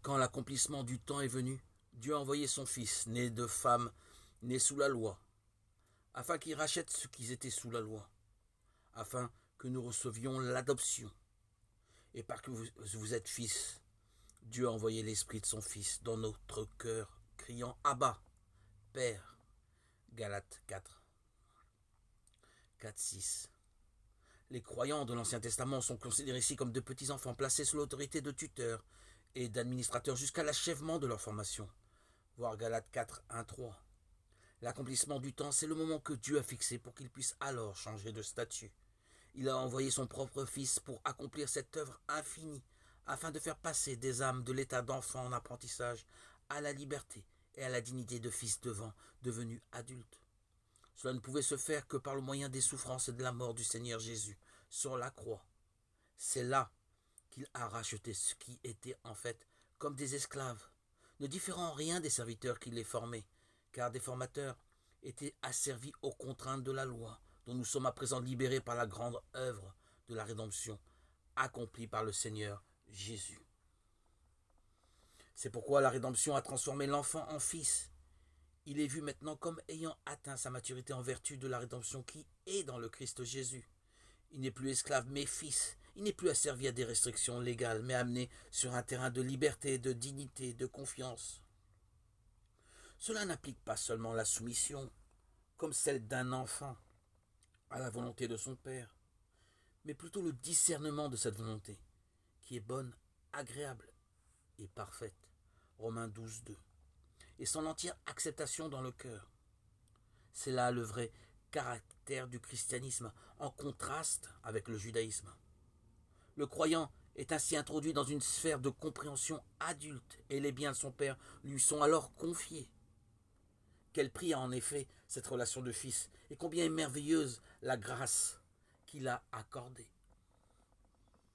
Quand l'accomplissement du temps est venu, Dieu a envoyé son Fils, né de femme, né sous la loi, afin qu'il rachète ceux qui étaient sous la loi, afin que nous recevions l'adoption. Et parce que vous êtes fils, Dieu a envoyé l'Esprit de son Fils dans notre cœur, criant Abba, Père. Galates 4, 4, 6. Les croyants de l'Ancien Testament sont considérés ici comme de petits enfants placés sous l'autorité de tuteurs et d'administrateurs jusqu'à l'achèvement de leur formation. Voir Galates 4, 1, 3. L'accomplissement du temps, c'est le moment que Dieu a fixé pour qu'il puisse alors changer de statut. Il a envoyé son propre Fils pour accomplir cette œuvre infinie, afin de faire passer des âmes de l'état d'enfant en apprentissage à la liberté et à la dignité de fils devenus adultes. Cela ne pouvait se faire que par le moyen des souffrances et de la mort du Seigneur Jésus sur la croix. C'est là qu'il a racheté ceux qui étaient en fait comme des esclaves, ne différant en rien des serviteurs qui les formaient, car des formateurs étaient asservis aux contraintes de la loi, dont nous sommes à présent libérés par la grande œuvre de la rédemption accomplie par le Seigneur Jésus. C'est pourquoi la rédemption a transformé l'enfant en fils. Il est vu maintenant comme ayant atteint sa maturité en vertu de la rédemption qui est dans le Christ Jésus. Il n'est plus esclave mais fils. Il n'est plus asservi à des restrictions légales mais amené sur un terrain de liberté, de dignité, de confiance. Cela n'implique pas seulement la soumission, comme celle d'un enfant, à la volonté de son père, mais plutôt le discernement de cette volonté, qui est bonne, agréable et parfaite. Romains 12, 2. Et son entière acceptation dans le cœur. C'est là le vrai caractère du christianisme, en contraste avec le judaïsme. Le croyant est ainsi introduit dans une sphère de compréhension adulte, et les biens de son père lui sont alors confiés. Quel prix a en effet cette relation de fils, et combien est merveilleuse la grâce qu'il a accordée.